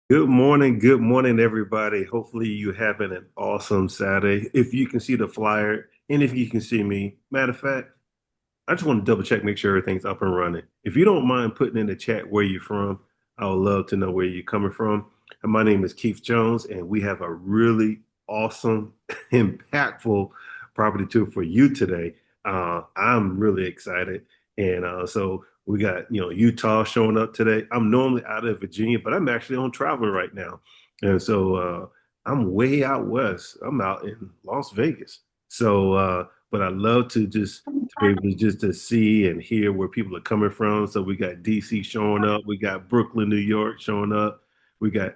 Good morning, everybody. Hopefully, you having an awesome Saturday. If you can see the flyer and if you can see me, matter of fact, I just want to double check, make sure everything's up and running. If you don't mind putting in the chat where you're from, I would love to know where you're coming from. And my name is Keith Jones, and we have a really awesome, impactful property tour for you today. I'm really excited, and so we got Utah showing up today. I'm normally out of Virginia, but I'm actually on travel right now, and so I'm way out west. I'm out in Las Vegas. So, but I love to be able to just to see and hear where people are coming from. So we got DC showing up, we got Brooklyn, New York showing up, we got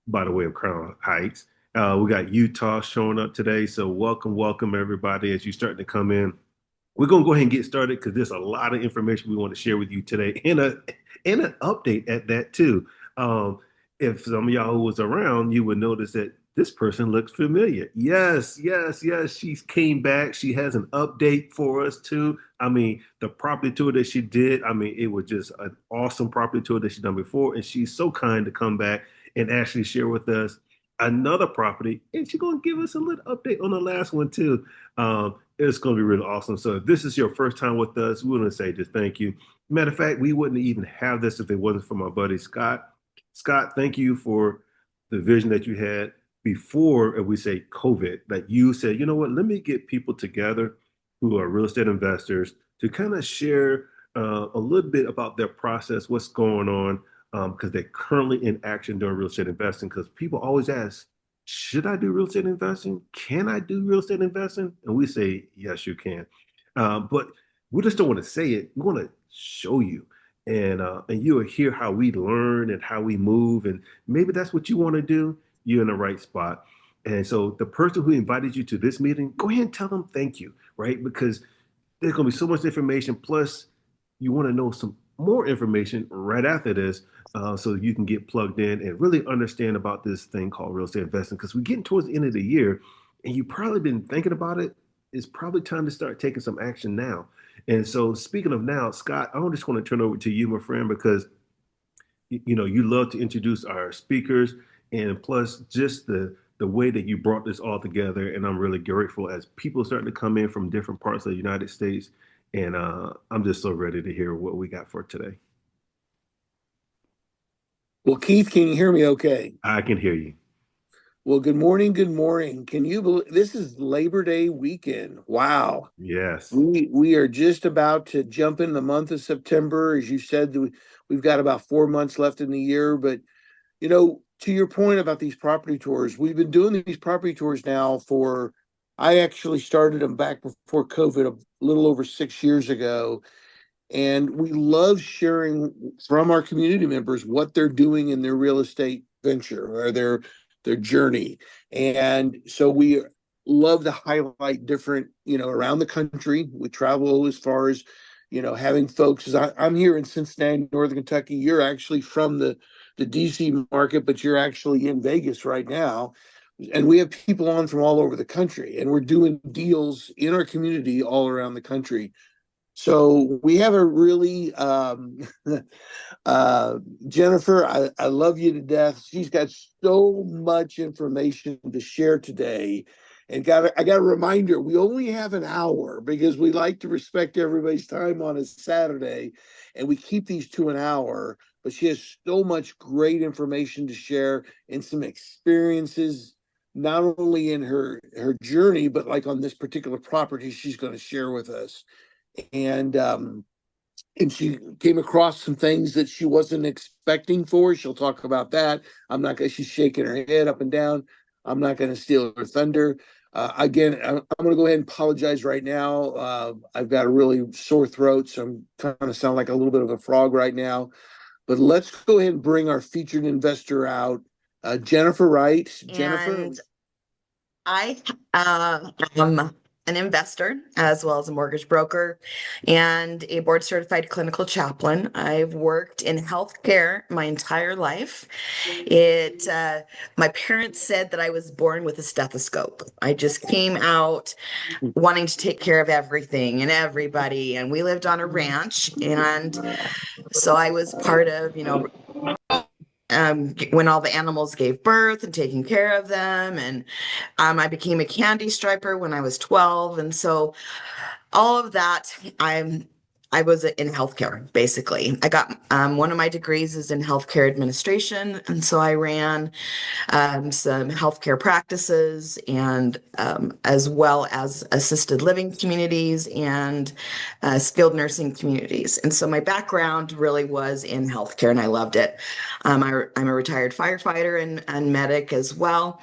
by the way of Crown Heights, we got Utah showing up today. So welcome everybody as you start to come in. We're gonna go ahead and get started because there's a lot of information we want to share with you today, and an update at that too. Um, if some of y'all who was around, you would notice that this person looks familiar. Yes. She came back. She has an update for us too. I mean, the property tour that she did. I mean, it was just an awesome property tour that she done before, and she's so kind to come back and actually share with us another property, and she's gonna give us a little update on the last one too. It's going to be really awesome. So if this is your first time with us, we want to say just thank you. Matter of fact, we wouldn't even have this if it wasn't for my buddy Scott. Scott, thank you for the vision that you had before, if we say COVID, that you said, you know what, let me get people together who are real estate investors to kind of share a little bit about their process, what's going on, because they're currently in action doing real estate investing. Because people always ask, should I do real estate investing? Can I do real estate investing? And we say, yes, you can. But we just don't want to say it. We want to show you. And you will hear how we learn and how we move. And maybe that's what you want to do. You're in the right spot. And so the person who invited you to this meeting, go ahead and tell them thank you, right? Because there's going to be so much information. Plus, you want to know some more information right after this so you can get plugged in and really understand about this thing called real estate investing. Because we're getting towards the end of the year and you've probably been thinking about it. It's probably time to start taking some action now. And so, speaking of now, Scott, I just want to turn over to you, my friend, because you love to introduce our speakers and plus just the way that you brought this all together. And I'm really grateful as people starting to come in from different parts of the United States. And I'm just so ready to hear what we got for today. Well, Keith, can you hear me okay? I can hear you. Well, good morning. Good morning. Can you believe this is Labor Day weekend? Wow. Yes. We are just about to jump in the month of September. As you said, we've got about 4 months left in the year. But, to your point about these property tours, we've been doing these property tours now I actually started them back before COVID, a little over 6 years ago. And we love sharing from our community members what they're doing in their real estate venture or their journey. And so we love to highlight different, around the country. We travel as far as, having folks. I'm here in Cincinnati, Northern Kentucky. You're actually from the DC market, but you're actually in Vegas right now. And we have people on from all over the country, and we're doing deals in our community all around the country. So we have a really Jennifer, I love you to death. She's got so much information to share today. And I got a reminder, we only have an hour because we like to respect everybody's time on a Saturday, and we keep these to an hour. But she has so much great information to share and some experiences, not only in her journey, but like on this particular property she's going to share with us. And she came across some things that she wasn't expecting for. She'll talk about that. I'm not gonna. She's shaking her head up and down. I'm not going to steal her thunder. Again, I'm going to go ahead and apologize right now. I've got a really sore throat, so I'm kind of sound like a little bit of a frog right now. But let's go ahead and bring our featured investor out, Jennifer Wright. Jennifer, And I am an investor as well as a mortgage broker and a board certified clinical chaplain. I've worked in healthcare my entire life. My parents said that I was born with a stethoscope. I just came out wanting to take care of everything and everybody. And we lived on a ranch. And so I was part of, when all the animals gave birth and taking care of them. And I became a candy striper when I was 12. And so all of that, I was in healthcare basically. I got one of my degrees is in healthcare administration, and so I ran some healthcare practices and as well as assisted living communities and skilled nursing communities. And so my background really was in healthcare, and I loved it. I'm a retired firefighter and medic as well.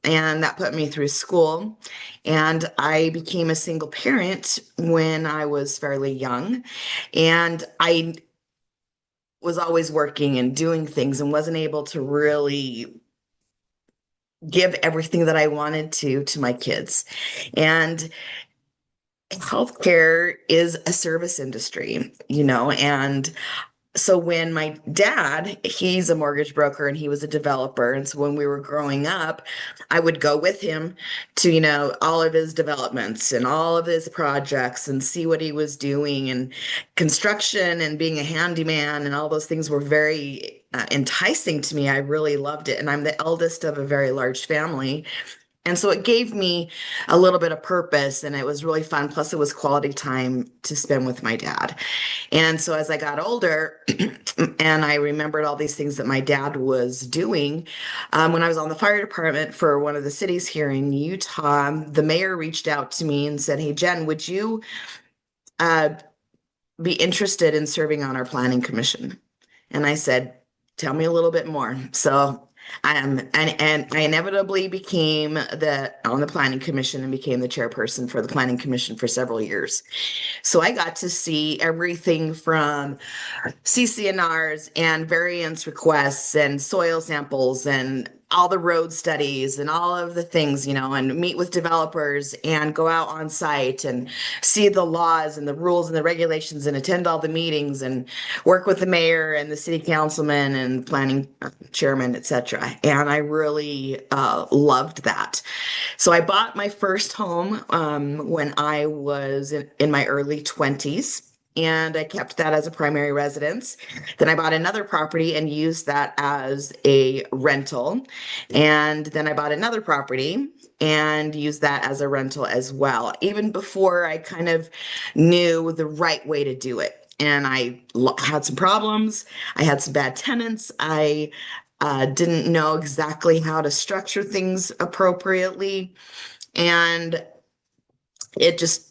And that put me through school. And I became a single parent when I was fairly young. And I was always working and doing things and wasn't able to really give everything that I wanted to my kids. And healthcare is a service industry, and so when my dad, he's a mortgage broker and he was a developer. And so when we were growing up, I would go with him to, all of his developments and all of his projects and see what he was doing. And construction and being a handyman and all those things were very enticing to me. I really loved it. And I'm the eldest of a very large family. And so it gave me a little bit of purpose and it was really fun. Plus, it was quality time to spend with my dad. And so as I got older and I remembered all these things that my dad was doing, when I was on the fire department for one of the cities here in Utah, the mayor reached out to me and said, "Hey, Jen, would you uh, be interested in serving on our planning commission?" And I said, "Tell me a little bit more." So and I inevitably became on the planning commission and became the chairperson for the planning commission for several years. So I got to see everything from CCNRs and variance requests and soil samples and all the road studies and all of the things, and meet with developers and go out on site and see the laws and the rules and the regulations and attend all the meetings and work with the mayor and the city councilman and planning chairman, etc. And I really loved that. So I bought my first home when I was in my early 20s. And I kept that as a primary residence. Then I bought another property and used that as a rental. And then I bought another property and used that as a rental as well, even before I kind of knew the right way to do it. And I had some problems. I had some bad tenants. I didn't know exactly how to structure things appropriately. And it just,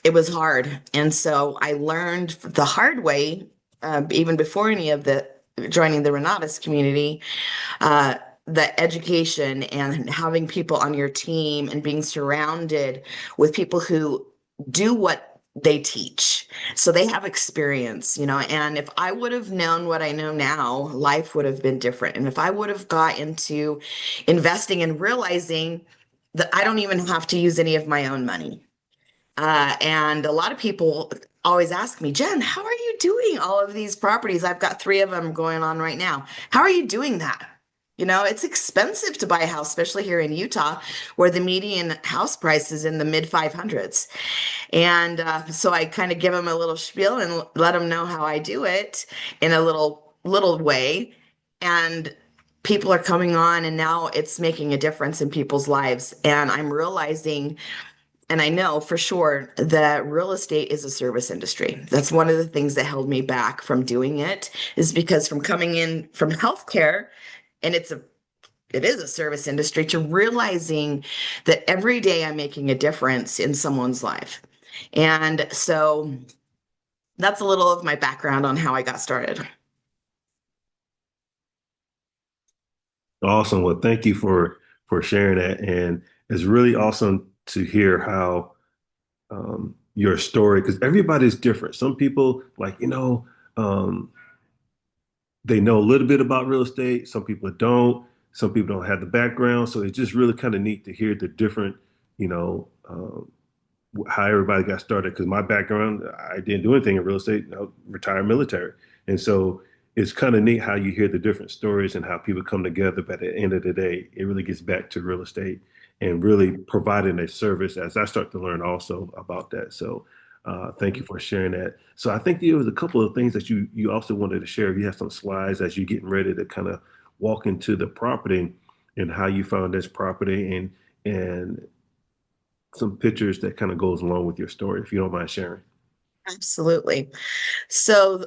it was hard. And so I learned the hard way, even before any of the joining the Renatus community, the education and having people on your team and being surrounded with people who do what they teach. So they have experience, and if I would have known what I know now, life would have been different. And if I would have got into investing and realizing that I don't even have to use any of my own money. And a lot of people always ask me, "Jen, how are you doing all of these properties? I've got 3 of them going on right now. How are you doing that?" It's expensive to buy a house, especially here in Utah, where the median house price is in the mid 500s. And so I kind of give them a little spiel and let them know how I do it in a little way. And people are coming on, and now it's making a difference in people's lives. And I'm realizing, and I know for sure that real estate is a service industry. That's one of the things that held me back from doing it, is because from coming in from healthcare, and it is a service industry, to realizing that every day I'm making a difference in someone's life. And so that's a little of my background on how I got started. Awesome. Well, thank you for sharing that. And it's really awesome to hear how your story, because everybody's different. Some people um, they know a little bit about real estate. Some people don't. Some people don't have the background. So it's just really kind of neat to hear the different, you know, how everybody got started. Because my background, I didn't do anything in real estate. Retired military, and so it's kind of neat how you hear the different stories and how people come together. But at the end of the day, it really gets back to real estate and really providing a service. As I start to learn also about that, so thank you for sharing that. So I think there was a couple of things that you also wanted to share. You have some slides as you're getting ready to kind of walk into the property and how you found this property and some pictures that kind of goes along with your story, if you don't mind sharing. Absolutely. So,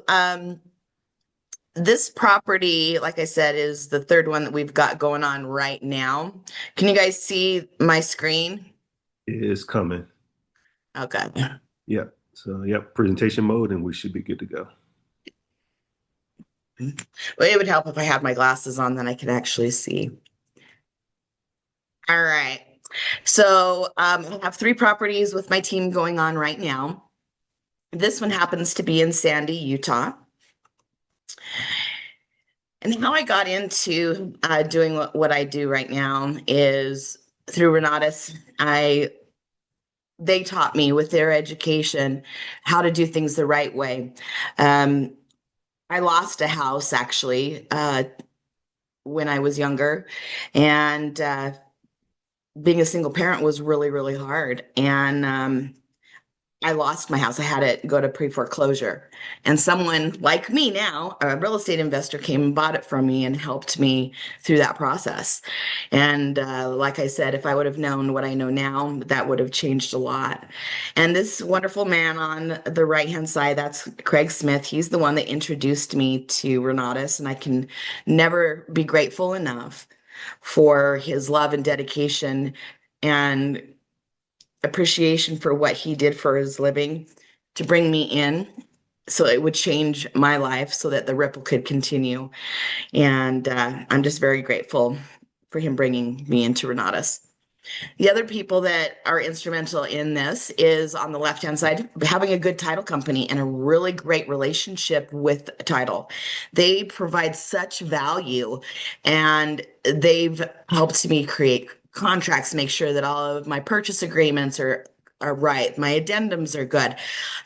this property, like I said, is the third one that we've got going on right now. Can you guys see my screen? It is coming. Okay. Yep. So, yep, presentation mode, and we should be good to go. Well, it would help if I had my glasses on, then I could actually see. All right. So, I have three properties with my team going on right now. This one happens to be in Sandy, Utah. And how I got into doing what I do right now is through Renatus. They taught me with their education how to do things the right way. Um, I lost a house actually when I was younger, and being a single parent was really, really hard. And I lost my house. I had it go to pre-foreclosure. And someone like me now, a real estate investor, came and bought it from me and helped me through that process. And like I said, if I would have known what I know now, that would have changed a lot. And this wonderful man on the right-hand side, that's Craig Smith. He's the one that introduced me to Renatus, and I can never be grateful enough for his love and dedication and appreciation for what he did for his living to bring me in so it would change my life so that the ripple could continue. And I'm just very grateful for him bringing me into Renatus. The other people that are instrumental in this is on the left-hand side, having a good title company and a really great relationship with title. They provide such value, and they've helped me create contracts, make sure that all of my purchase agreements are right. My addendums are good.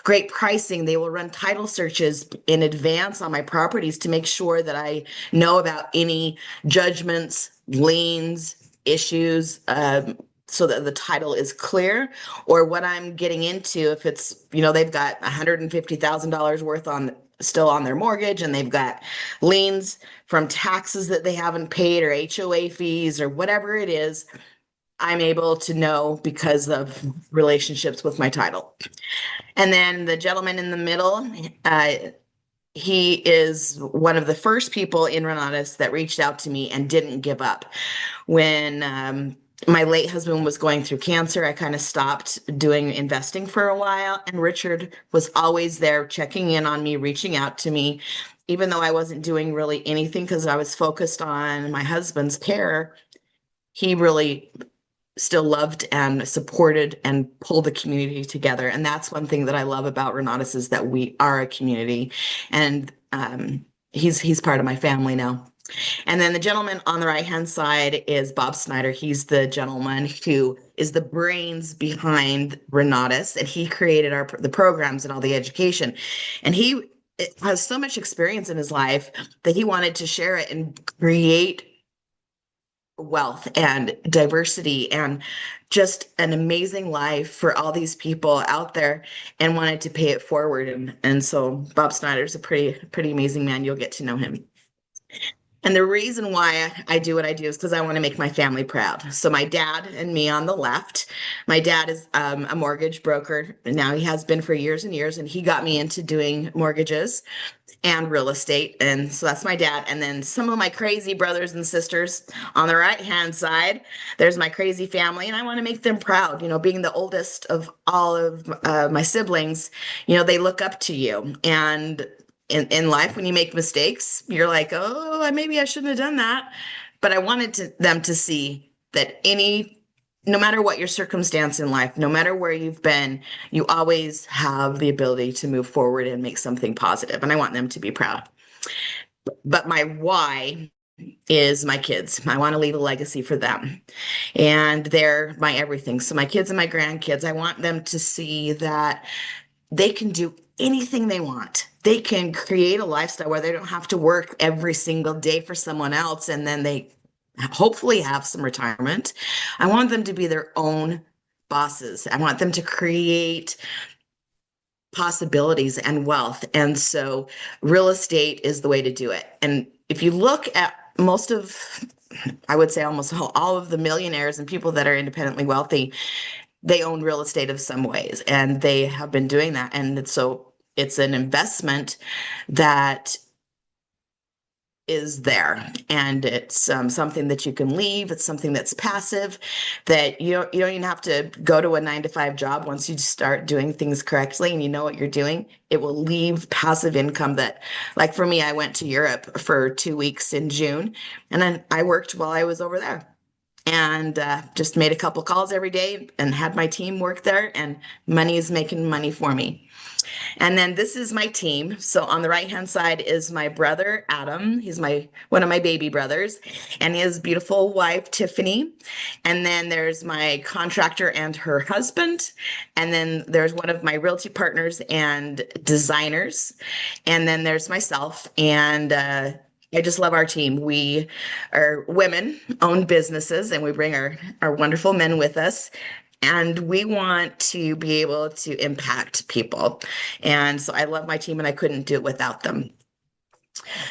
Great pricing. They will run title searches in advance on my properties to make sure that I know about any judgments, liens, issues, so that the title is clear, or what I'm getting into. If it's, they've got $150,000 worth still on their mortgage, and they've got liens from taxes that they haven't paid, or HOA fees, or whatever it is, I'm able to know because of relationships with my title. And then the gentleman in the middle, he is one of the first people in Renatus that reached out to me and didn't give up. When my late husband was going through cancer, I kind of stopped doing investing for a while, and Richard was always there checking in on me, reaching out to me, even though I wasn't doing really anything because I was focused on my husband's care. He really still loved and supported and pulled the community together. And that's one thing that I love about Renatus, is that we are a community, and he's part of my family now. And then the gentleman on the right-hand side is Bob Snyder. He's the gentleman who is the brains behind Renatus, and he created the programs and all the education. And he has so much experience in his life that he wanted to share it and create wealth and diversity and just an amazing life for all these people out there, and wanted to pay it forward. And so Bob Snyder's a pretty amazing man. You'll get to know him. And the reason why I do what I do is because I want to make my family proud. So my dad and me on the left, my dad is a mortgage broker. Now he has been for years and years, and he got me into doing mortgages and real estate. And so that's my dad. And then some of my crazy brothers and sisters on the right-hand side, there's my crazy family, and I want to make them proud. Being the oldest of all of my siblings, they look up to you. And in life, when you make mistakes, you're like, oh, maybe I shouldn't have done that. But I wanted them to see that no matter what your circumstance in life, no matter where you've been, you always have the ability to move forward and make something positive. And I want them to be proud. But my why is my kids. I want to leave a legacy for them. And they're my everything. So my kids and my grandkids, I want them to see that they can do anything they want. They can create a lifestyle where they don't have to work every single day for someone else, and then they hopefully have some retirement. I want them to be their own bosses. I want them to create possibilities and wealth. And so real estate is the way to do it. And if you look at most of, I would say almost all of the millionaires and people that are independently wealthy, they own real estate of some ways, and they have been doing that. And so it's an investment that is there, and it's something that you can leave. It's something that's passive, that you don't even have to go to a 9 to 5 job. Once you start doing things correctly and you know what you're doing, it will leave passive income. That, like for me, I went to Europe for 2 weeks in June, and then I worked while I was over there, and just made a couple calls every day and had my team work there, and money is making money for me. And then this is my team. So on the right hand side is my brother Adam. He's my one of my baby brothers, and his beautiful wife Tiffany. And then there's my contractor and her husband. And then there's one of my realty partners and designers. And then there's myself. And I just love our team. We are women, own businesses, and we bring our wonderful men with us. And we want to be able to impact people. And so I love my team, and I couldn't do it without them.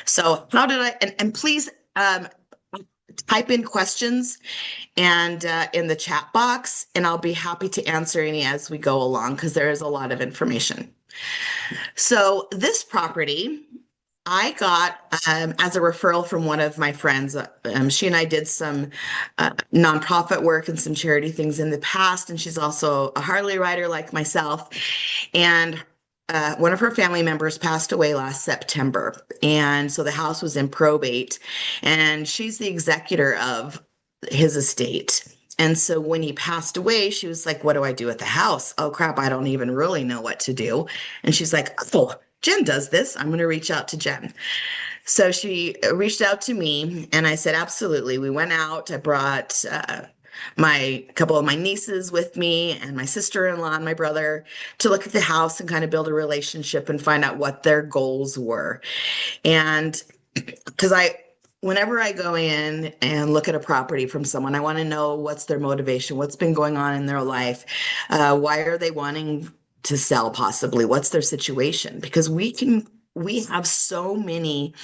So how did and please type in questions and in the chat box, and I'll be happy to answer any as we go along, because there is a lot of information. So this property I got as a referral from one of my friends. She and I did some nonprofit work and some charity things in the past, and she's also a Harley rider like myself. And one of her family members passed away last September, and so the house was in probate, and she's the executor of his estate. And so when he passed away, she was like, "What do I do with the house? Oh crap, I don't even really know what to do." And she's like, "Oh, Jen does this. I'm going to reach out to Jen." So she reached out to me, and I said, "Absolutely." We went out. I brought my couple of my nieces with me, and my sister-in-law and my brother, to look at the house and kind of build a relationship and find out what their goals were. And because whenever I go in and look at a property from someone, I want to know what's their motivation, what's been going on in their life, why are they wanting to sell possibly, what's their situation? Because we have so many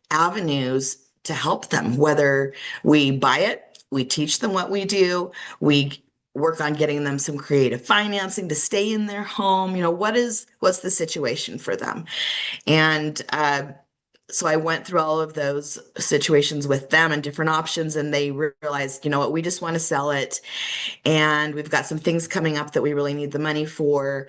avenues to help them, whether we buy it, we teach them what we do, we work on getting them some creative financing to stay in their home. What's the situation for them? And so I went through all of those situations with them and different options, and they realized, you know what, we just want to sell it, and we've got some things coming up that we really need the money for.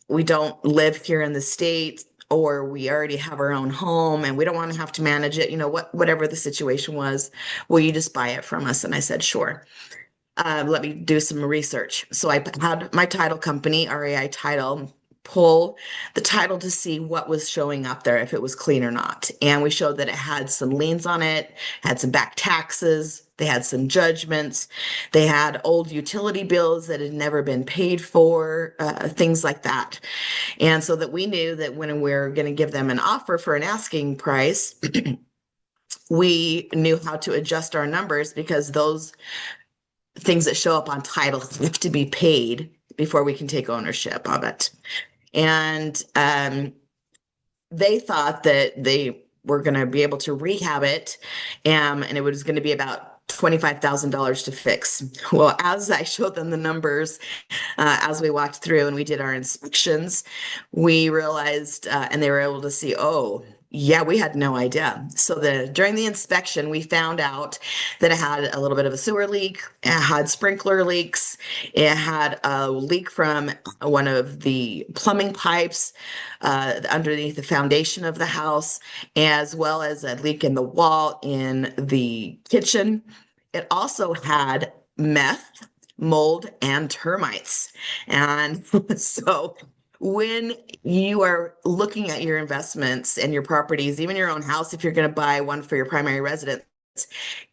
We don't live here in the state, or we already have our own home, and we don't want to have to manage it. Whatever the situation was, will you just buy it from us? And I said, sure. Let me do some research. So I had my title company, REI Title, pull the title to see what was showing up there, if it was clean or not. And we showed that it had some liens on it, had some back taxes, they had some judgments, they had old utility bills that had never been paid for, things like that. And so that we knew that when we were going to give them an offer for an asking price, we knew how to adjust our numbers, because those things that show up on title have to be paid before we can take ownership of it. And they thought that they were going to be able to rehab it, and it was going to be about $25,000 to fix. Well, as I showed them the numbers, as we walked through and we did our inspections, we realized, and they were able to see, oh, yeah, we had no idea. So during the inspection, we found out that it had a little bit of a sewer leak, it had sprinkler leaks, it had a leak from one of the plumbing pipes underneath the foundation of the house, as well as a leak in the wall in the kitchen. It also had meth, mold, and termites. And so when you are looking at your investments and your properties, even your own house, if you're going to buy one for your primary residence,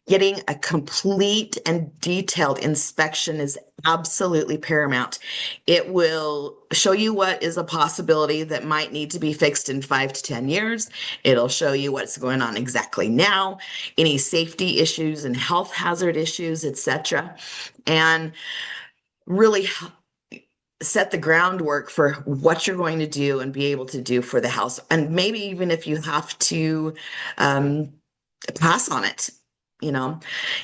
getting a complete and detailed inspection is absolutely paramount. It will show you what is a possibility that might need to be fixed in 5 to 10 years. It'll show you what's going on exactly now, any safety issues and health hazard issues, etc. And really set the groundwork for what you're going to do and be able to do for the house. And maybe even if you have to pass on it, you know.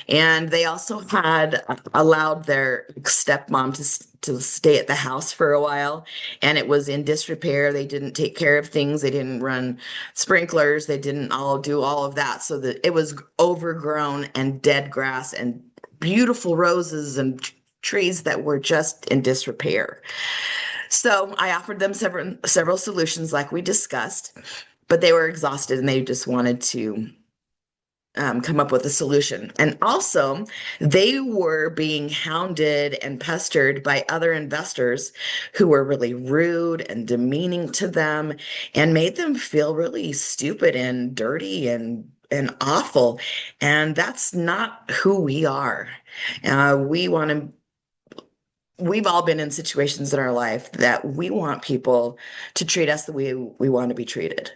And they also had allowed their stepmom to stay at the house for a while, and it was in disrepair. They didn't take care of things. They didn't run sprinklers. They didn't all do all of that, so that it was overgrown and dead grass and beautiful roses and trees that were just in disrepair. So I offered them several solutions like we discussed, but they were exhausted and they just wanted to come up with a solution. And also, they were being hounded and pestered by other investors who were really rude and demeaning to them and made them feel really stupid and dirty and awful. And that's not who we are. We want to. We've all been in situations in our life that we want people to treat us the way we want to be treated.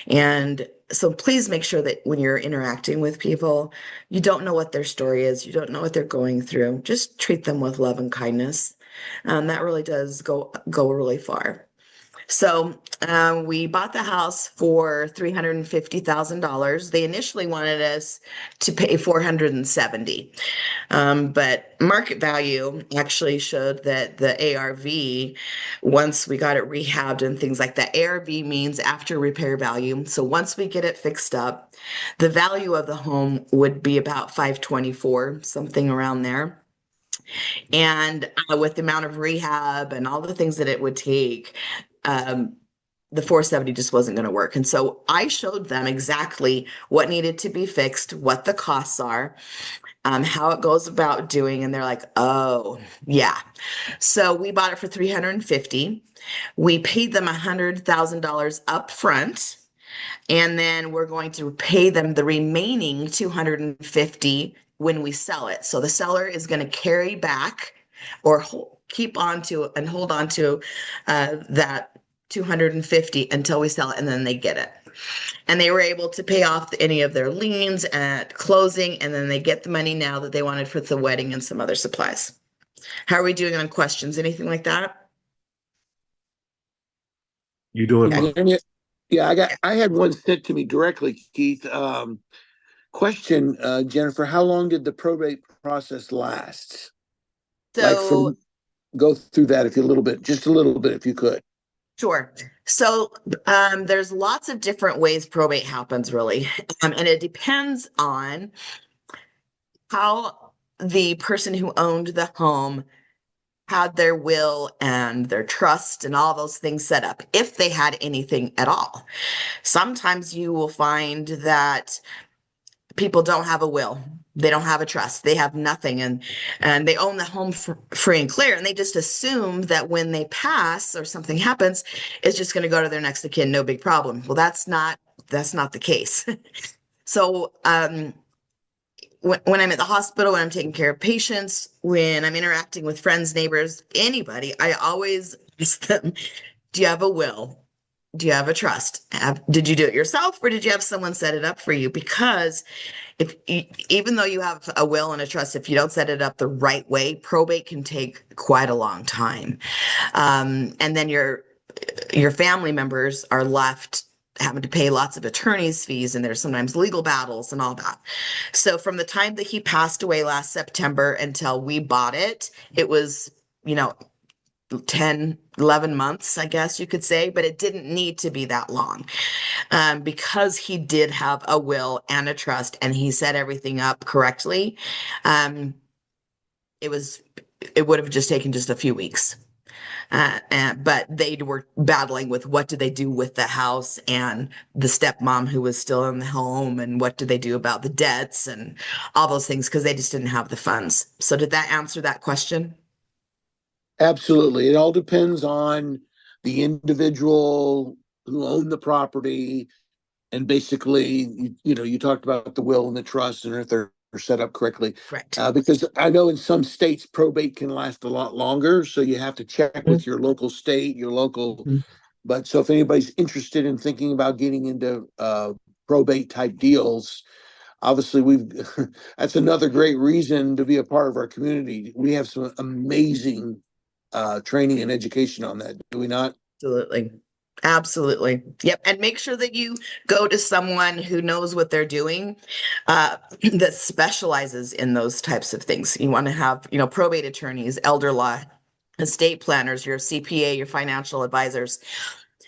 And so please make sure that when you're interacting with people, you don't know what their story is, you don't know what they're going through. Just treat them with love and kindness. That really does go really far. So we bought the house for $350,000. They initially wanted us to pay 470. But market value actually showed that the ARV, once we got it rehabbed and things like that, ARV means after repair value. So once we get it fixed up, the value of the home would be about 524, something around there. And with the amount of rehab and all the things that it would take, the 470 just wasn't going to work. And so I showed them exactly what needed to be fixed, what the costs are, how it goes about doing. And they're like, oh, yeah. So we bought it for 350. We paid them $100,000 up front. And then we're going to pay them the remaining 250 when we sell it. So the seller is going to carry back or keep on to and hold on to that 250 until we sell it, and then they get it. And they were able to pay off any of their liens at closing, and then they get the money now that they wanted for the wedding and some other supplies. How are we doing on questions? Anything like that? You doing fine. Yeah, I had one sent to me directly, Keith. Question, Jennifer, how long did the probate process last? Like So, go through that if you a little bit, just a little bit if you could. sure. So, there's lots of different ways probate happens, really. And it depends on how the person who owned the home had their will and their trust and all those things set up, if they had anything at all. Sometimes you will find that people don't have a will. They don't have a trust. They have nothing, and they own the home free and clear. And they just assume that when they pass or something happens, it's just going to go to their next of kin, no big problem. Well, that's not the case. So when I'm at the hospital, when I'm taking care of patients, when I'm interacting with friends, neighbors, anybody, I always ask them, do you have a will? Do you have a trust? Did you do it yourself, or did you have someone set it up for you? Because even though you have a will and a trust, if you don't set it up the right way, probate can take quite a long time. And then your family members are left having to pay lots of attorney's fees, and there's sometimes legal battles and all that. So from the time that he passed away last September until we bought it, it was, 10, 11 months, I guess you could say, but it didn't need to be that long, because he did have a will and a trust and he set everything up correctly. It would have just taken just a few weeks. But they were battling with what do they do with the house and the stepmom who was still in the home, and what do they do about the debts and all those things, because they just didn't have the funds. So did that answer that question? Absolutely. It all depends on the individual who owned the property. And basically, you talked about the will and the trust and if they're set up correctly. Correct. Because I know in some states, probate can last a lot longer. So you have to check with your local state, your local. But so if anybody's interested in thinking about getting into probate type deals, obviously that's another great reason to be a part of our community. We have some amazing training and education on that, do we not? Absolutely. Absolutely. Yep. And make sure that you go to someone who knows what they're doing, that specializes in those types of things. You want to have, probate attorneys, elder law, estate planners, your CPA, your financial advisors,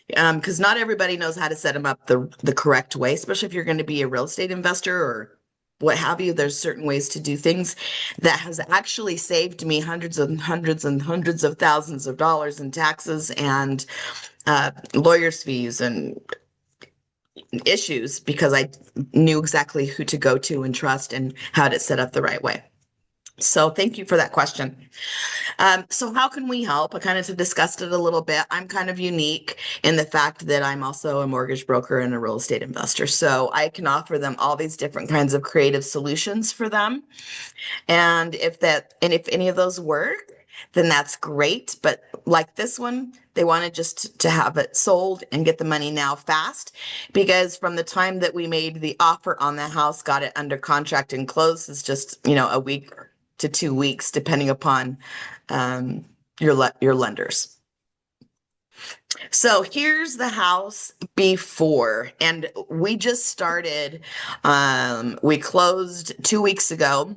because not everybody knows how to set them up the correct way, especially if you're going to be a real estate investor or what have you. There's certain ways to do things that has actually saved me hundreds and hundreds and hundreds of thousands of dollars in taxes and lawyers' fees and issues because I knew exactly who to go to and trust and how to set up the right way. So thank you for that question. So how can we help? I kind of discussed it a little bit. I'm kind of unique in the fact that I'm also a mortgage broker and a real estate investor. So I can offer them all these different kinds of creative solutions for them. And if any of those work, then that's great. But like this one, they wanted just to have it sold and get the money now fast, because from the time that we made the offer on the house, got it under contract and closed is just, a week to 2 weeks, depending upon your lenders. So here's the house before, and we just started. We closed 2 weeks ago.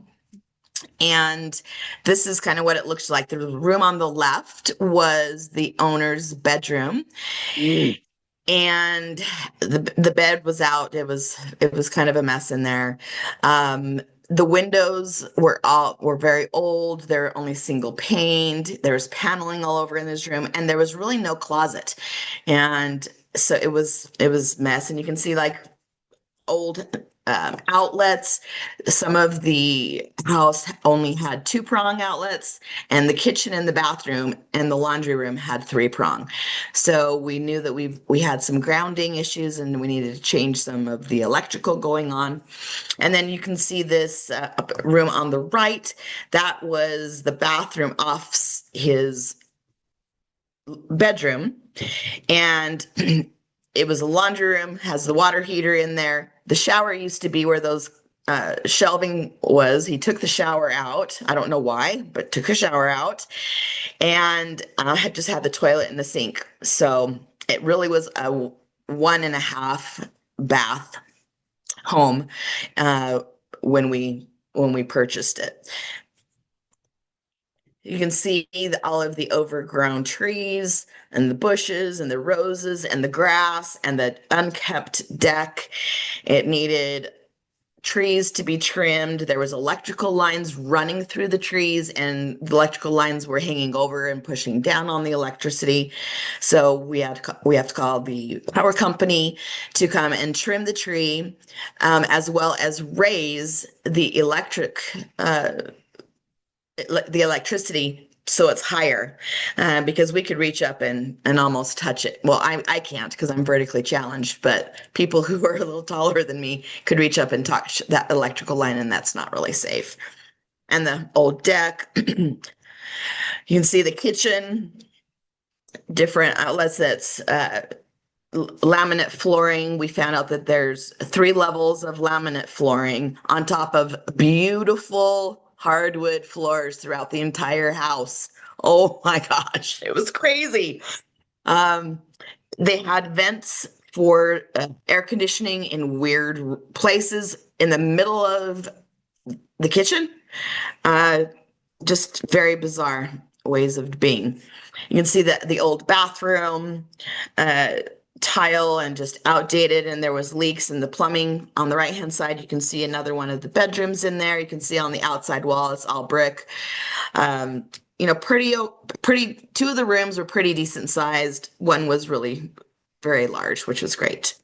And this is kind of what it looks like. The room on the left was the owner's bedroom. Mm. And the bed was out. It was kind of a mess in there. The windows were very old. They're only single paned. There was paneling all over in this room, and there was really no closet. And so it was mess. And you can see like old outlets. Some of the house only had 2-prong outlets, and the kitchen and the bathroom and the laundry room had 3-prong. So we knew that we had some grounding issues and we needed to change some of the electrical going on. And then you can see this room on the right. That was the bathroom off his bedroom. And it was a laundry room, has the water heater in there. The shower used to be where those shelving was. He took the shower out. I don't know why, but took a shower out. And I just had the toilet and the sink. So it really was a 1.5 bath home when we purchased it. You can see all of the overgrown trees and the bushes and the roses and the grass and the unkept deck. It needed trees to be trimmed. There was electrical lines running through the trees, and the electrical lines were hanging over and pushing down on the electricity. So we have to call the power company to come and trim the tree, as well as raise the electricity so it's higher, because we could reach up and almost touch it. Well, I can't because I'm vertically challenged, but people who are a little taller than me could reach up and touch that electrical line, and that's not really safe. And the old deck, you can see the kitchen, different outlets. That's laminate flooring. We found out that there's 3 levels of laminate flooring on top of beautiful hardwood floors throughout the entire house. Oh my gosh, it was crazy. They had vents for air conditioning in weird places in the middle of the kitchen. Just very bizarre ways of being. You can see that the old bathroom, tile and just outdated, and there was leaks in the plumbing. On the right hand side, you can see another one of the bedrooms in there. You can see on the outside wall, it's all brick. Pretty 2 of the rooms were pretty decent sized. One was really very large, which was great.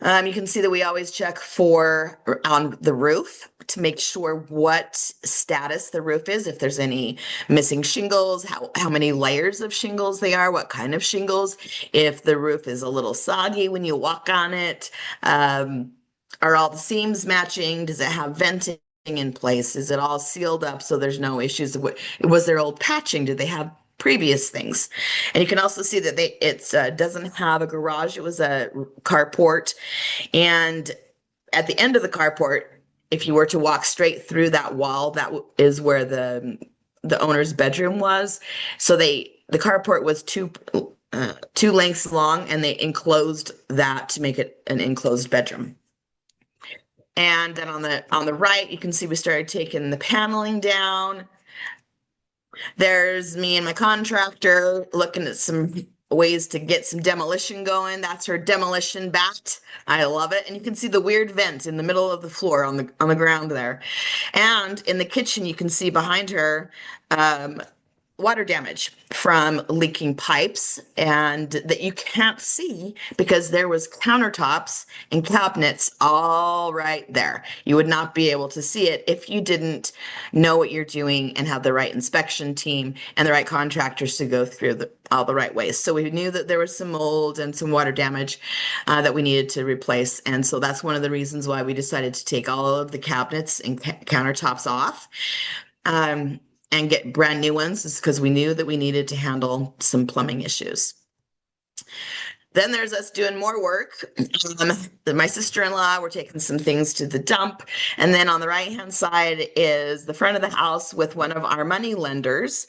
You can see that we always check on the roof to make sure what status the roof is, if there's any missing shingles, how many layers of shingles they are, what kind of shingles, if the roof is a little soggy when you walk on it, are all the seams matching, does it have venting in place, is it all sealed up so there's no issues? Was there old patching? Did they have previous things? And you can also see that it doesn't have a garage. It was a carport, and at the end of the carport, if you were to walk straight through that wall, that is where the owner's bedroom was. So the carport was 2 lengths long, and they enclosed that to make it an enclosed bedroom. And then on the right, you can see we started taking the paneling down. There's me and my contractor looking at some ways to get some demolition going. That's her demolition bat. I love it. And you can see the weird vent in the middle of the floor on the ground there. And in the kitchen, you can see behind her water damage from leaking pipes, and that you can't see because there was countertops and cabinets all right there. You would not be able to see it if you didn't know what you're doing and have the right inspection team and the right contractors to go through all the right ways. So we knew that there was some mold and some water damage that we needed to replace. And so that's one of the reasons why we decided to take all of the cabinets and countertops off. And get brand new ones, is because we knew that we needed to handle some plumbing issues. Then there's us doing more work. My sister-in-law, we're taking some things to the dump. And then on the right-hand side is the front of the house with one of our money lenders.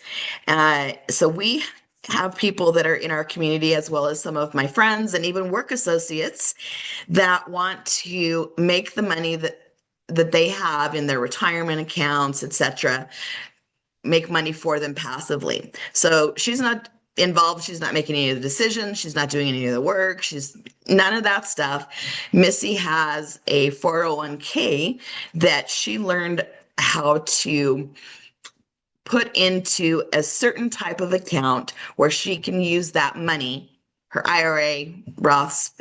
So we have people that are in our community, as well as some of my friends and even work associates, that want to make the money that they have in their retirement accounts, etc., make money for them passively. So she's not involved. She's not making any of the decisions. She's not doing any of the work. She's none of that stuff. Missy has a 401k that she learned how to put into a certain type of account where she can use that money, her IRA, Roths,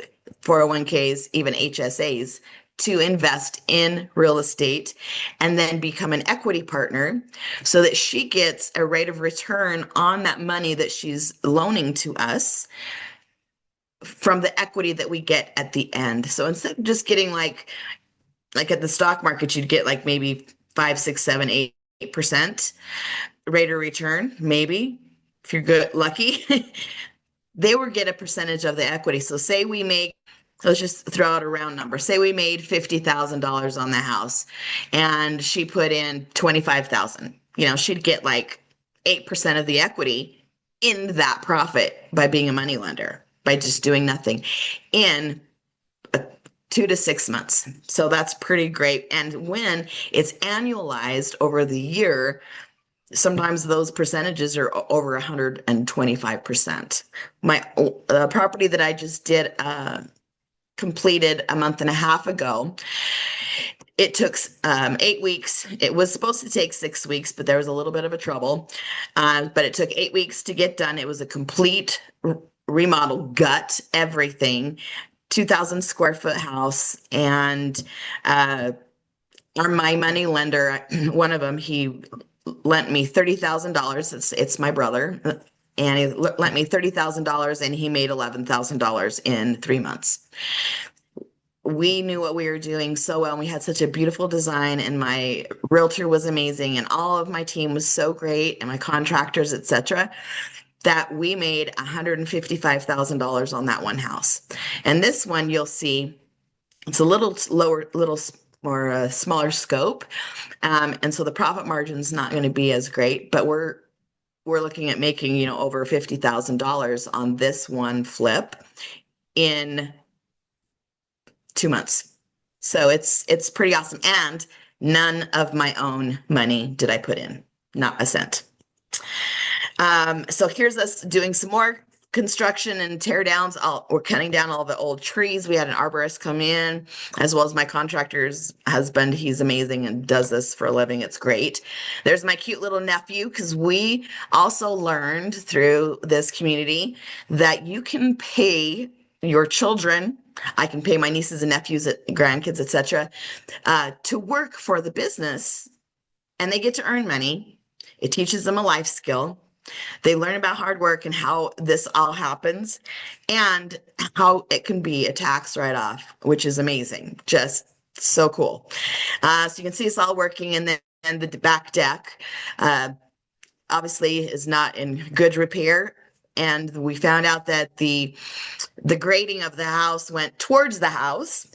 401ks, even HSAs, to invest in real estate and then become an equity partner so that she gets a rate of return on that money that she's loaning to us from the equity that we get at the end. So instead of just getting like at the stock market, you'd get like maybe 5, 6, 7, 8% rate of return, maybe if you're good, lucky. They would get a percentage of the equity. So say we make, let's just throw out a round number. Say we made $50,000 on the house and she put in 25,000. She'd get like 8% of the equity in that profit by being a money lender, by just doing nothing in 2 to 6 months. So that's pretty great. And when it's annualized over the year, sometimes those percentages are over 125%. My property that I just did completed a month and a half ago, it took 8 weeks. It was supposed to take 6 weeks, but there was a little bit of a trouble. But it took 8 weeks to get done. It was a complete remodel, gut, everything, 2,000 square foot house. And my money lender, one of them, he lent me $30,000. It's my brother. And he lent me $30,000 and he made $11,000 in 3 months. We knew what we were doing so well. And we had such a beautiful design, and my realtor was amazing, and all of my team was so great, and my contractors, etc., that we made $155,000 on that one house. And this one, you'll see, it's a little more smaller scope. And so the profit margin is not going to be as great, but we're looking at making, over $50,000 on this one flip in 2 months. So it's pretty awesome. And none of my own money did I put in, not a cent. So here's us doing some more construction and tear downs. We're cutting down all the old trees. We had an arborist come in, as well as my contractor's husband. He's amazing and does this for a living. It's great. There's my cute little nephew, because we also learned through this community that you can pay your children. I can pay my nieces and nephews, grandkids, etc., to work for the business, and they get to earn money. It teaches them a life skill. They learn about hard work and how this all happens, and how it can be a tax write-off, which is amazing. Just so cool. So you can see it's all working. And then the back deck obviously is not in good repair. And we found out that the grading of the house went towards the house,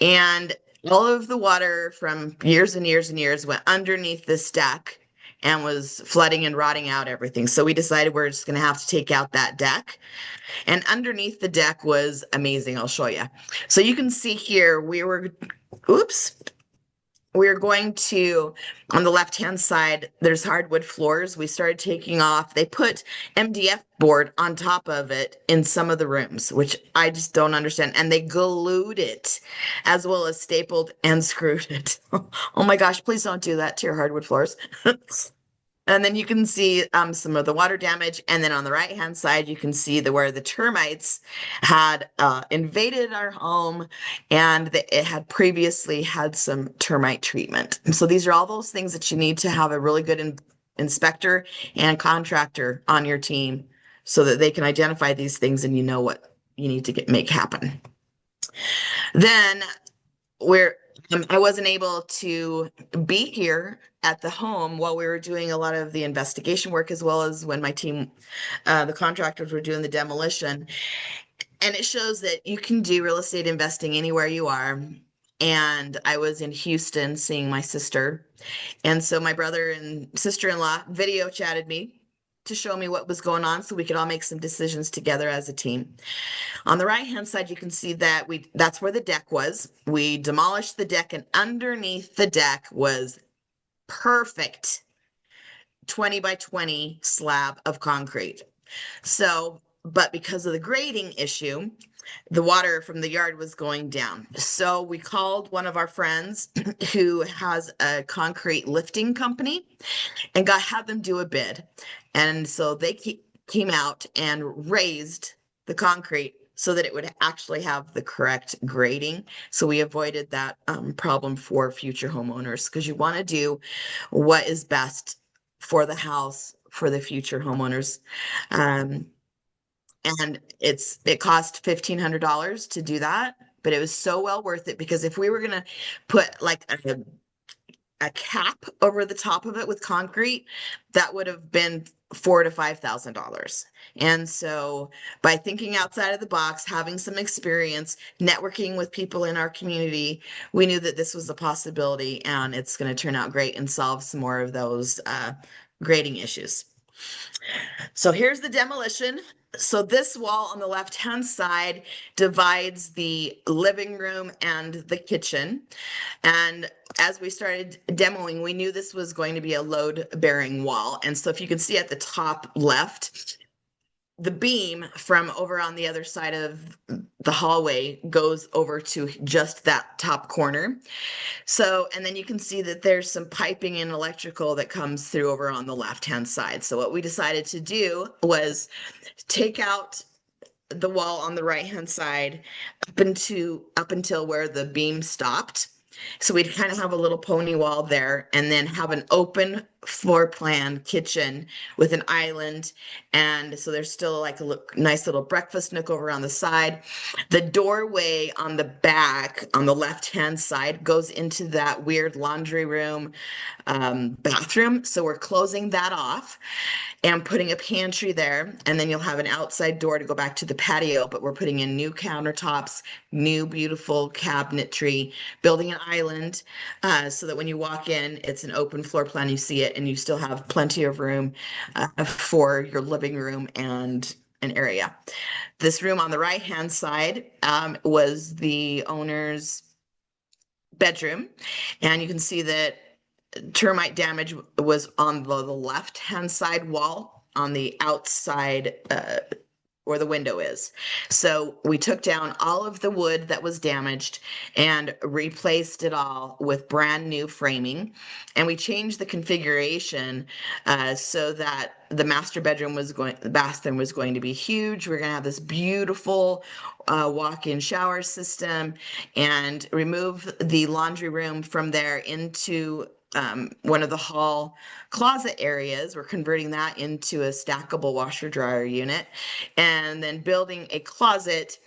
and all of the water from years and years and years went underneath this deck and was flooding and rotting out everything. So we decided we're just going to have to take out that deck. And underneath the deck was amazing. I'll show you. So you can see here, oops, we're going to, on the left-hand side, there's hardwood floors. We started taking off. They put MDF board on top of it in some of the rooms, which I just don't understand. And they glued it as well as stapled and screwed it. Oh my gosh, please don't do that to your hardwood floors. And then you can see some of the water damage. And then on the right hand side, you can see where the termites had invaded our home, and it had previously had some termite treatment. And so these are all those things that you need to have a really good inspector and contractor on your team so that they can identify these things and you know what you need to make happen. Then I wasn't able to be here at the home while we were doing a lot of the investigation work, as well as when my team, the contractors, were doing the demolition. And it shows that you can do real estate investing anywhere you are. And I was in Houston seeing my sister. And so my brother and sister-in-law video chatted me to show me what was going on so we could all make some decisions together as a team. On the right-hand side, you can see that that's where the deck was. We demolished the deck, and underneath the deck was perfect 20 by 20 slab of concrete. So, but because of the grading issue, the water from the yard was going down. So we called one of our friends who has a concrete lifting company and had them do a bid. And so they came out and raised the concrete so that it would actually have the correct grading. So we avoided that problem for future homeowners, because you want to do what is best for the house for the future homeowners. And it cost $1,500 to do that, but it was so well worth it, because if we were going to put like a cap over the top of it with concrete, that would have been $4,000 to $5,000. And so by thinking outside of the box, having some experience, networking with people in our community, we knew that this was a possibility, and it's going to turn out great and solve some more of those grading issues. So here's the demolition. So this wall on the left-hand side divides the living room and the kitchen. And as we started demoing, we knew this was going to be a load-bearing wall. And so if you can see at the top left, the beam from over on the other side of the hallway goes over to just that top corner. So, and then you can see that there's some piping and electrical that comes through over on the left-hand side. So what we decided to do was take out the wall on the right-hand side up until where the beam stopped. So we'd kind of have a little pony wall there, and then have an open floor plan kitchen with an island. And so there's still like a nice little breakfast nook over on the side. The doorway on the back, on the left-hand side, goes into that weird laundry room bathroom. So we're closing that off and putting a pantry there. And then you'll have an outside door to go back to the patio, but we're putting in new countertops, new beautiful cabinetry, building an island so that when you walk in, it's an open floor plan, you see it, and you still have plenty of room for your living room and an area. This room on the right-hand side was the owner's bedroom, and you can see that termite damage was on the left-hand side wall on the outside where the window is. So we took down all of the wood that was damaged and replaced it all with brand new framing. And we changed the configuration so that the bathroom was going to be huge. We're going to have this beautiful walk-in shower system, and remove the laundry room from there into one of the hall closet areas. We're converting that into a stackable washer dryer unit, and then building a closet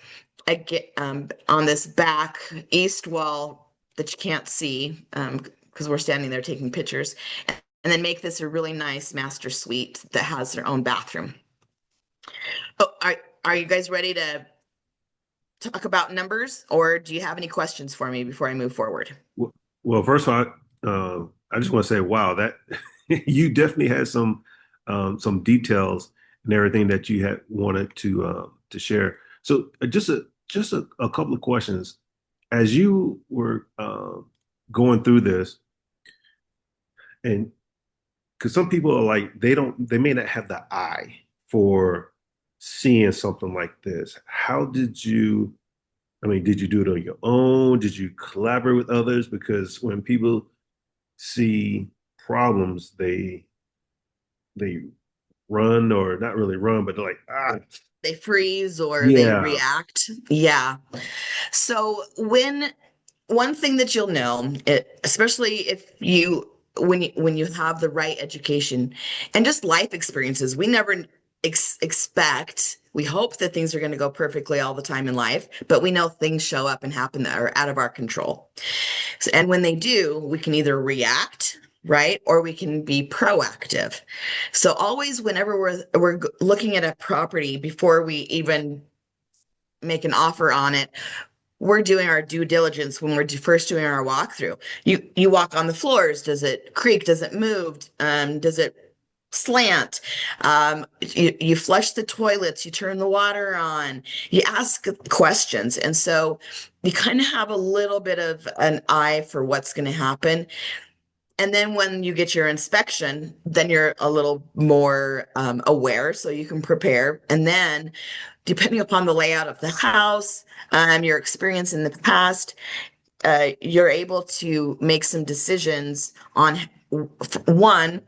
on this back east wall that you can't see because we're standing there taking pictures, and then make this a really nice master suite that has their own bathroom. Oh, are you guys ready to talk about numbers, or do you have any questions for me before I move forward? Well, first of all, I just want to say, wow, that you definitely had some details and everything that you had wanted to share. So just a couple of questions. As you were going through this, and because some people are like they may not have the eye for seeing something like this. How did you, I mean, did you do it on your own? Did you collaborate with others? Because when people see problems, they run, or not really run, but they're like, ah, They freeze or they yeah, react. Yeah. So one thing that you'll know, especially if you when you have the right education and just life experiences, we never expect. We hope that things are going to go perfectly all the time in life, but we know things show up and happen that are out of our control. So, and when they do, we can either react, right, or we can be proactive. So always, whenever we're looking at a property before we even make an offer on it, we're doing our due diligence when we're first doing our walkthrough. You walk on the floors. Does it creak? Does it move? Does it slant? You flush the toilets. You turn the water on. You ask questions, and so you kind of have a little bit of an eye for what's going to happen. And then when you get your inspection, then you're a little more aware, so you can prepare. And then, depending upon the layout of the house, your experience in the past, you're able to make some decisions on one,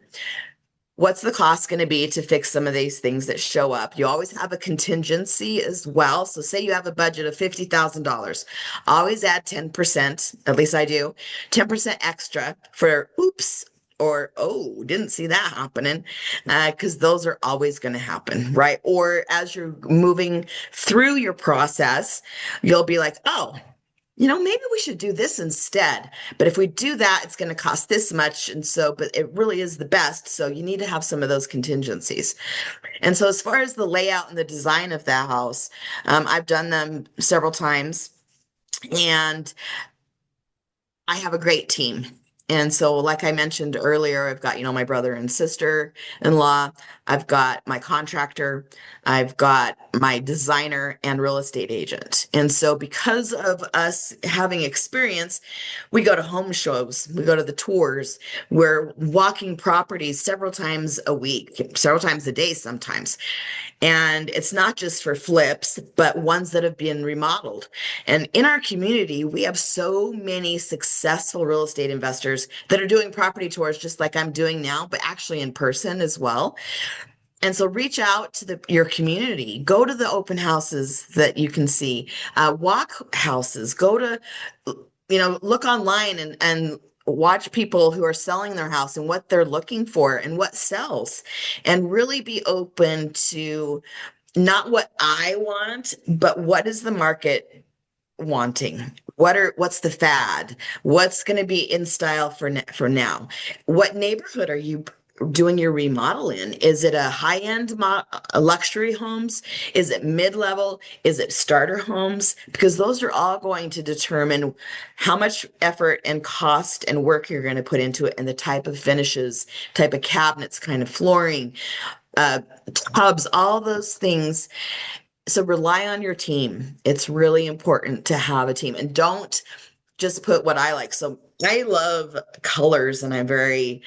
what's the cost going to be to fix some of these things that show up? You always have a contingency as well. So say you have a budget of $50,000. Always add 10%, at least I do, 10% extra for oops or oh, didn't see that happening, because those are always going to happen, right? Or as you're moving through your process, you'll be like, oh, maybe we should do this instead. But if we do that, it's going to cost this much. And so, but it really is the best. So you need to have some of those contingencies. And so, as far as the layout and the design of that house, I've done them several times and I have a great team. And so, like I mentioned earlier, I've got, my brother and sister-in-law, I've got my contractor, I've got my designer and real estate agent. And so, because of us having experience, we go to home shows, we go to the tours, we're walking properties several times a week, several times a day sometimes. And it's not just for flips, but ones that have been remodeled. And in our community, we have so many successful real estate investors that are doing property tours just like I'm doing now, but actually in person as well. And so reach out to your community, go to the open houses that you can see, walk houses, go to, look online and watch people who are selling their house and what they're looking for and what sells, and really be open to not what I want, but what is the market wanting? What's the fad? What's going to be in style for now? What neighborhood are you doing your remodel in? Is it a high-end luxury homes? Is it mid-level? Is it starter homes? Because those are all going to determine how much effort and cost and work you're going to put into it, and the type of finishes, type of cabinets, kind of flooring, uh, tubs, all those things. So rely on your team. It's really important to have a team, and don't just put what I like. So I love colors and I'm very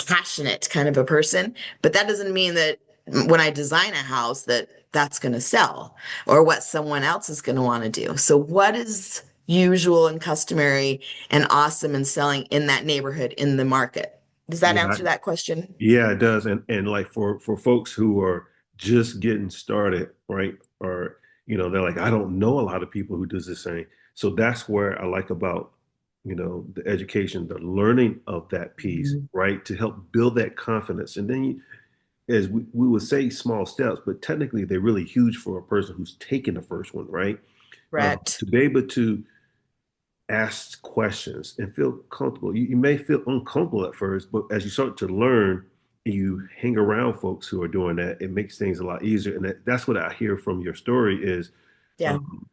passionate kind of a person, but that doesn't mean that when I design a house that that's going to sell or what someone else is going to want to do. So what is usual and customary and awesome and selling in that neighborhood in the market? Does that yeah, answer that question? yeah, it does. And like for folks who are just getting started, right? Or, they're like, I don't know a lot of people who does this thing. So that's where I like about, the education, the learning of that piece, Mhm. right? To help build that confidence. And then as we would say small steps, but technically they're really huge for a person who's taking the first one, right? Correct. To be able to ask questions and feel comfortable. You may feel uncomfortable at first, but as you start to learn and you hang around folks who are doing that, it makes things a lot easier. And that's what I hear from your story is Yeah. um,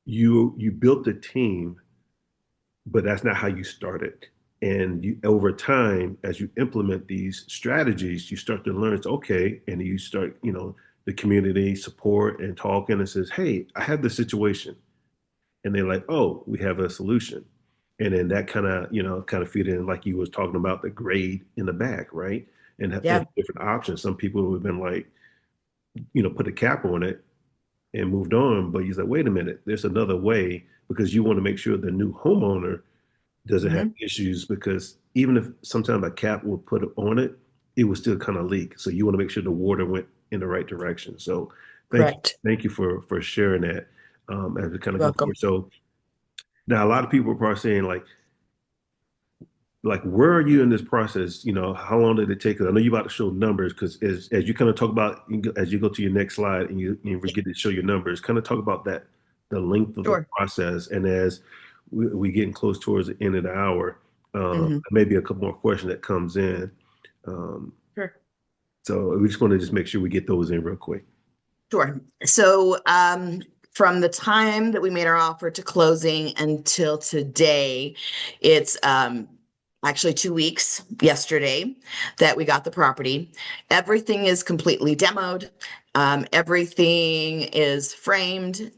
you built a team, but that's not how you started. And you, over time, as you implement these strategies, you start to learn it's okay. And you start, the community support and talking and says, hey, I have this situation. And they're like, oh, we have a solution. And then that kind of feed in, like you was talking about the grade in the back, right? And have Yeah, different options. Some people who have been like, put a cap on it and moved on. But he's like, wait a minute, there's another way because you want to make sure the new homeowner doesn't have hmm, issues because even if sometimes a cap will put it on it, it will still kind of leak. So you want to make sure the water went in the right direction. So thank you, correct. thank you for sharing that as we kind of You're go welcome. forward. So now a lot of people are probably saying like where are you in this process? How long did it take? 'Cause I know you're about to show numbers because as you kind of talk about as you go to your next slide and you forget to show your numbers, kind of talk about that the length of the Sure. process. And as we getting close towards the end of the hour, Hmm. maybe a couple more questions that comes in. Um, Sure. so we just want to just make sure we get those in real quick. Sure. So, from the time that we made our offer to closing until today, it's actually 2 weeks yesterday that we got the property. Everything is completely demoed. Everything is framed.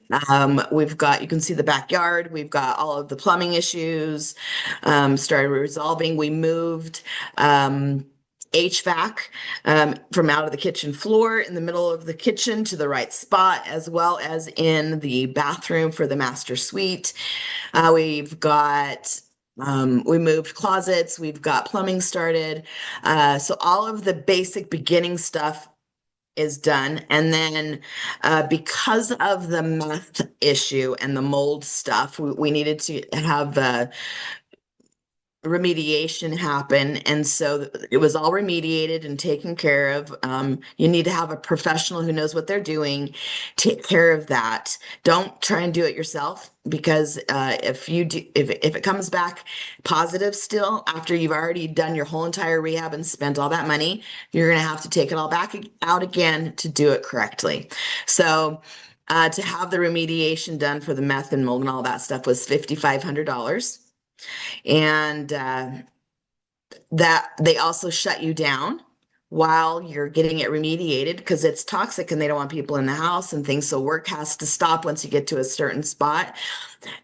We've got, you can see the backyard. We've got all of the plumbing issues started resolving. We moved HVAC from out of the kitchen floor in the middle of the kitchen to the right spot, as well as in the bathroom for the master suite. We've got we moved closets, we've got plumbing started. So all of the basic beginning stuff is done. And then because of the meth issue and the mold stuff, we needed to have remediation happen. And so it was all remediated and taken care of. You need to have a professional who knows what they're doing, take care of that. Don't try and do it yourself because if you do, if it comes back positive still after you've already done your whole entire rehab and spent all that money, you're going to have to take it all back out again to do it correctly. So to have the remediation done for the meth and mold and all that stuff was $5,500. And that they also shut you down while you're getting it remediated because it's toxic and they don't want people in the house and things. So work has to stop once you get to a certain spot.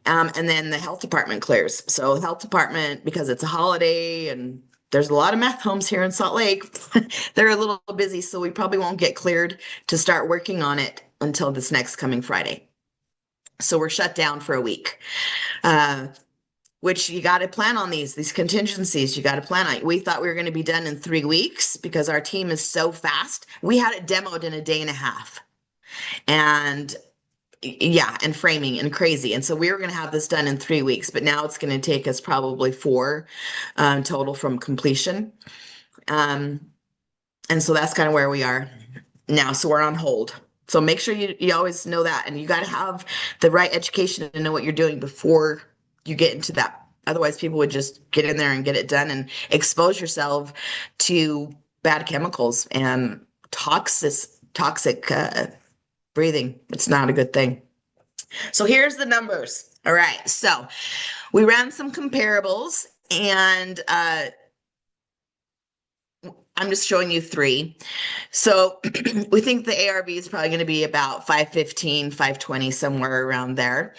And then the health department clears. So health department, because it's a holiday and there's a lot of meth homes here in Salt Lake, they're a little busy. So we probably won't get cleared to start working on it until this next coming Friday. So we're shut down for a week. Uh, which you got to plan on these contingencies. You got to plan on. We thought we were going to be done in 3 weeks because our team is so fast. We had it demoed in a day and a half, and yeah, and framing and crazy. And so we were going to have this done in 3 weeks, but now it's going to take us probably four total from completion. Um, and so that's kind of where we are now. So we're on hold. So make sure you always know that, and you got to have the right education to know what you're doing before you get into that. Otherwise, people would just get in there and get it done and expose yourself to bad chemicals and toxic breathing. It's not a good thing. So here's the numbers. All right. So we ran some comparables, and I'm just showing you three. So we think the ARV is probably going to be about 515, 520, somewhere around there.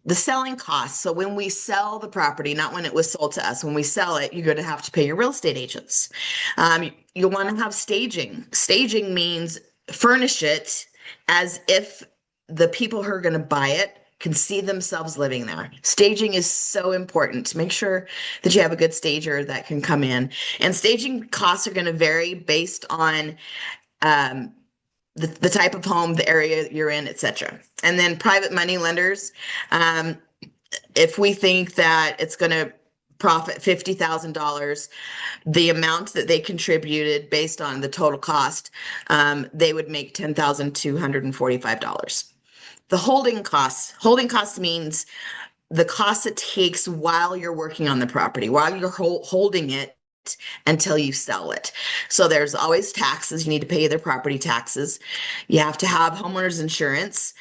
The selling costs. So when we sell the property, not when it was sold to us, when we sell it, you're going to have to pay your real estate agents. You want to have staging. Staging means furnish it as if the people who are going to buy it can see themselves living there. Staging is so important to make sure that you have a good stager that can come in. And staging costs are going to vary based on um, the type of home, the area you're in, etc. And then private money lenders, um, if we think that it's going to profit $50,000, the amount that they contributed based on the total cost, they would make $10,245. The holding costs means the cost it takes while you're working on the property, while you're holding it until you sell it. So there's always taxes. You need to pay their property taxes. You have to have homeowners insurance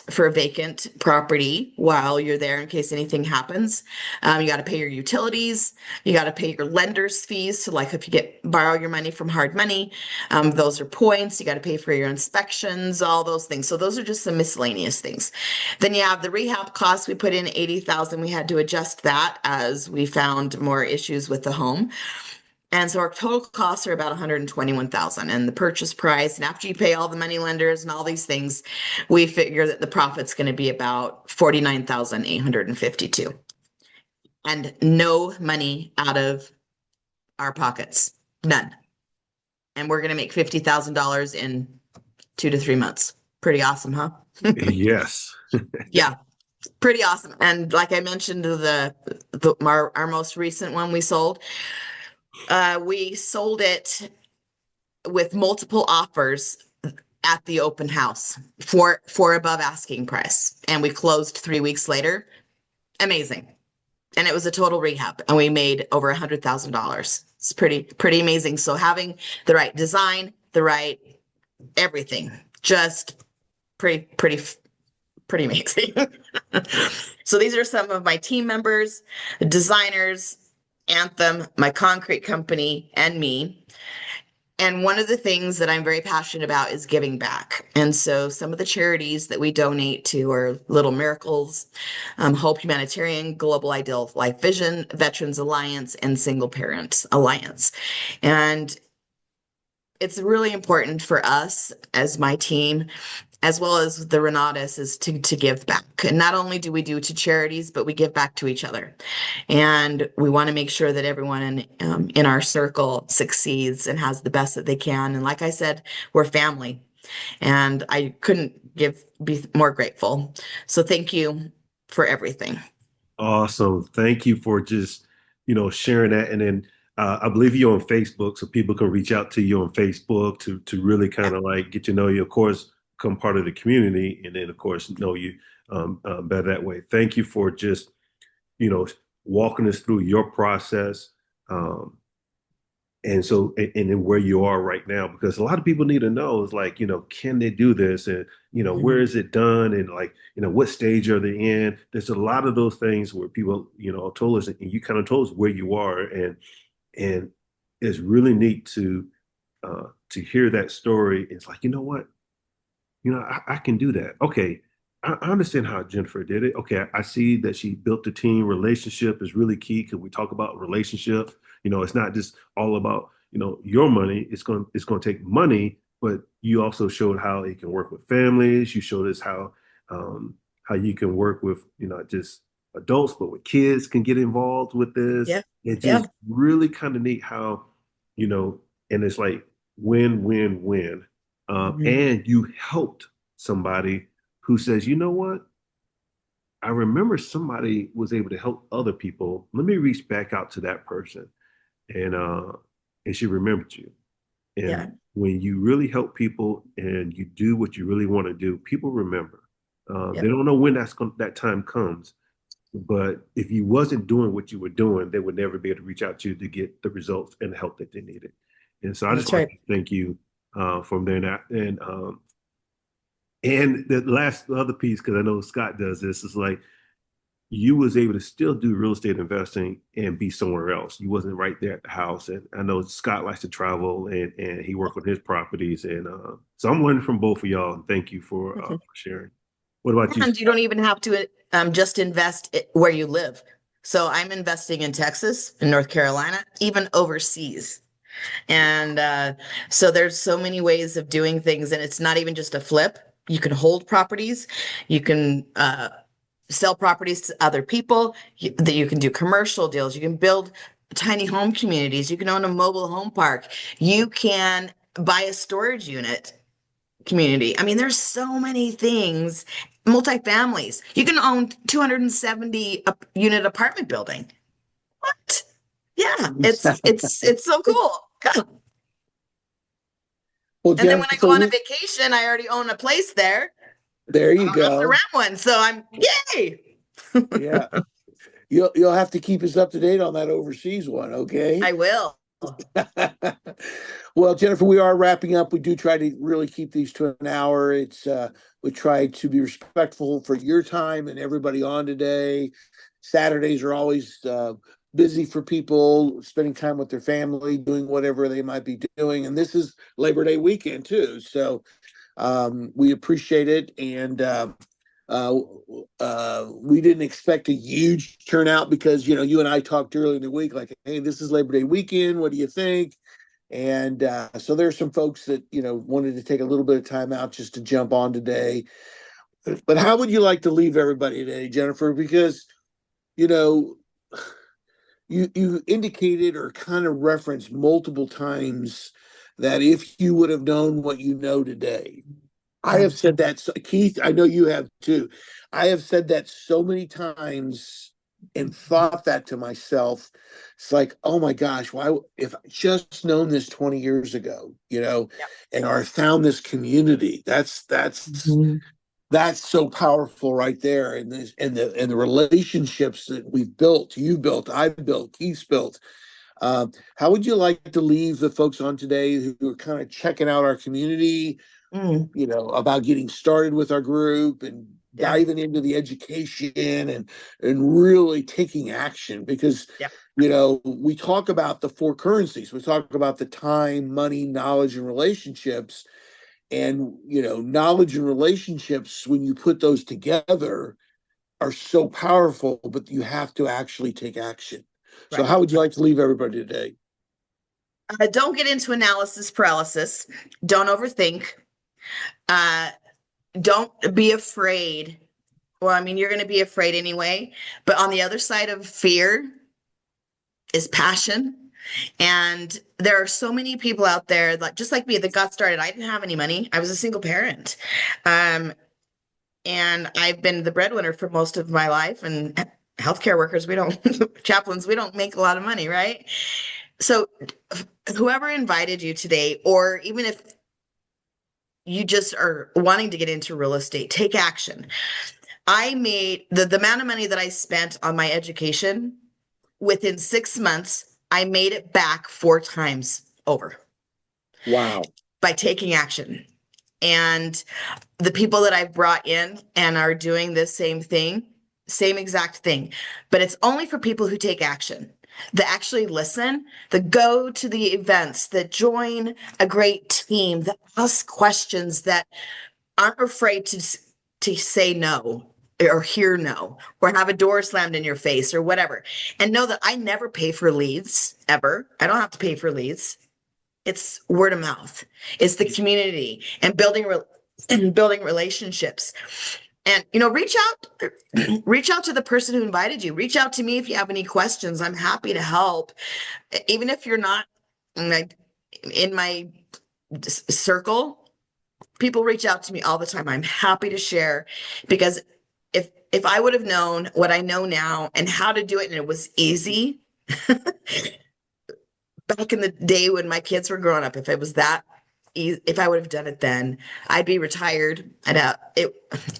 for a vacant property while you're there in case anything happens. You got to pay your utilities. You got to pay your lender's fees. So like if you borrow your money from hard money, those are points. You got to pay for your inspections, all those things. So those are just some miscellaneous things. Then you have the rehab costs. We put in 80,000. We had to adjust that as we found more issues with the home. And so our total costs are about 121,000, and the purchase price. And after you pay all the money lenders and all these things, we figure that the profit's going to be about 49,852, and no money out of our pockets, none. And we're going to make $50,000 in 2 to 3 months. Pretty awesome, huh? Yes. Yeah. Pretty awesome. And like I mentioned, our most recent one we sold it with multiple offers at the open house for above asking price, and we closed 3 weeks later. Amazing. And it was a total rehab, and we made over $100,000. It's pretty amazing. So having the right design, the right everything, just pretty amazing. So these are some of my team members, the designers, Anthem, my concrete company, and me. And one of the things that I'm very passionate about is giving back. And so some of the charities that we donate to are Little Miracles, Hope Humanitarian, Global Ideal Life Vision, Veterans Alliance, and Single Parents Alliance. And it's really important for us as my team, as well as the Renatus, is to give back. And not only do we do to charities, but we give back to each other. And we want to make sure that everyone in our circle succeeds and has the best that they can. And like I said, we're family. And I couldn't be more grateful. So thank you for everything. Awesome. Thank you for just, sharing that. And then I believe you're on Facebook, so people can reach out to you on Facebook to really kind of like get to know you, of course, become part of the community, and then of course know you better that way. Thank you for just, walking us through your process. And then where you are right now, because a lot of people need to know is like, can they do this? And, where is it done? And like, what stage are they in? There's a lot of those things where people, told us, and you kind of told us where you are. And it's really neat to hear that story. It's like, you know what? I can do that. Okay. I understand how Jennifer did it. Okay. I see that she built a team. Relationship is really key because we talk about relationship. It's not just all about, your money. It's going to take money, but you also showed how it can work with families. You showed us how you can work with, not just adults, but with kids can get involved with this. Yeah. It's Yeah. just really kind of neat how, and it's like win, win, win. And you helped somebody who says, you know what? I remember somebody was able to help other people. Let me reach back out to that person. And she remembered you. And Yeah. when you really help people and you do what you really want to do, people remember. Yep. They don't know when that time comes. But if you wasn't doing what you were doing, they would never be able to reach out to you to get the results and the help that they needed. And so I just That's want right. to thank you from there. And the last other piece, because I know Scott does this, is like you was able to still do real estate investing and be somewhere else. You wasn't right there at the house. And I know Scott likes to travel and he worked on his properties. And so I'm learning from both of y'all. And thank you for sharing. What about you? And you don't even have to just invest where you live. So I'm investing in Texas, in North Carolina, even overseas. And so there's so many ways of doing things, and it's not even just a flip. You can hold properties. You can sell properties to other people. That you can do commercial deals. You can build tiny home communities. You can own a mobile home park. You can buy a storage unit community. I mean, there's so many things. Multifamilies. You can own 270 unit apartment building. What? Yeah, it's so cool. Yeah. Well, And then when I Jennifer, go on a vacation, I already own a place there. there I you don't have to go. rent one. So I'm yay. Yeah. you'll have to keep us up to date on that overseas one, okay? I will. Well, Jennifer, we are wrapping up. We do try to really keep these to an hour. We try to be respectful for your time and everybody on today. Saturdays are always busy for people spending time with their family, doing whatever they might be doing. And this is Labor Day weekend too. So we appreciate it. And uh, we didn't expect a huge turnout because, you and I talked earlier in the week, like, hey, this is Labor Day weekend. What do you think? And so there's some folks that, wanted to take a little bit of time out just to jump on today. But how would you like to leave everybody today, Jennifer? Because, you know, you indicated or kind of referenced multiple times that if you would have known what you know today, I have said that, Keith, I know you have too. I have said that so many times and thought that to myself. It's like, oh my gosh, why if I just known this 20 years ago, Yep. and or found this community, that's so powerful right there. And this and the relationships that we've built, you built, I've built, Keith's built. How would you like to leave the folks on today who are kind of checking out our community, about getting started with our group and Yeah. diving into the education and really taking action? Because Yeah. we talk about the four currencies. We talk about the time, money, knowledge, and relationships. And knowledge and relationships, when you put those together, are so powerful, but you have to actually take action. So Right. how would you like to leave everybody today? Don't get into analysis paralysis. Don't overthink. Don't be afraid. Well, I mean, you're going to be afraid anyway, but on the other side of fear is passion. And there are so many people out there that, just like me, that got started. I didn't have any money. I was a single parent. And I've been the breadwinner for most of my life. And healthcare workers, chaplains, we don't make a lot of money, right? So whoever invited you today, or even if you just are wanting to get into real estate, take action. I made the amount of money that I spent on my education within 6 months, I made it back 4 times over. Wow. By taking action. And the people that I've brought in and are doing this same thing, same exact thing, but it's only for people who take action, that actually listen, that go to the events, that join a great team, that ask questions, that aren't afraid to say no or hear no or have a door slammed in your face or whatever. And know that I never pay for leads ever. I don't have to pay for leads. It's word of mouth. It's the community and building relationships. And reach out to the person who invited you. Reach out to me if you have any questions. I'm happy to help. Even if you're not in my circle, people reach out to me all the time. I'm happy to share, because if I would have known what I know now and how to do it, and it was easy back in the day when my kids were growing up, if it was that easy, if I would have done it then, I'd be retired. I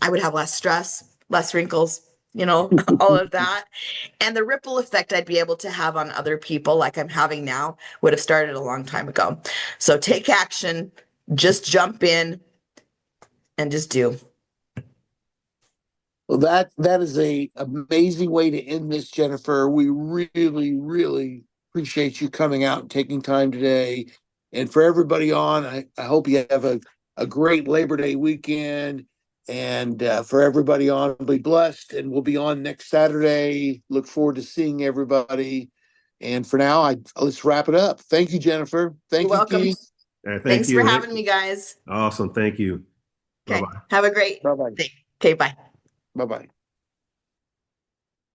would have less stress, less wrinkles, all of that. And the ripple effect I'd be able to have on other people like I'm having now would have started a long time ago. So take action, just jump in and just do. Well, that is a amazing way to end this, Jennifer. We really, really appreciate you coming out and taking time today. And for everybody on, I hope you have a great Labor Day weekend. And for everybody on, be blessed. And we'll be on next Saturday. Look forward to seeing everybody. And for now, let's wrap it up. Thank you, Jennifer. Thank You're you, welcome. Keith. Thank Thanks you. for having me, guys. Awesome. Thank you. Okay. Bye-bye. Have a great Bye-bye. day. Okay, bye. Bye-bye.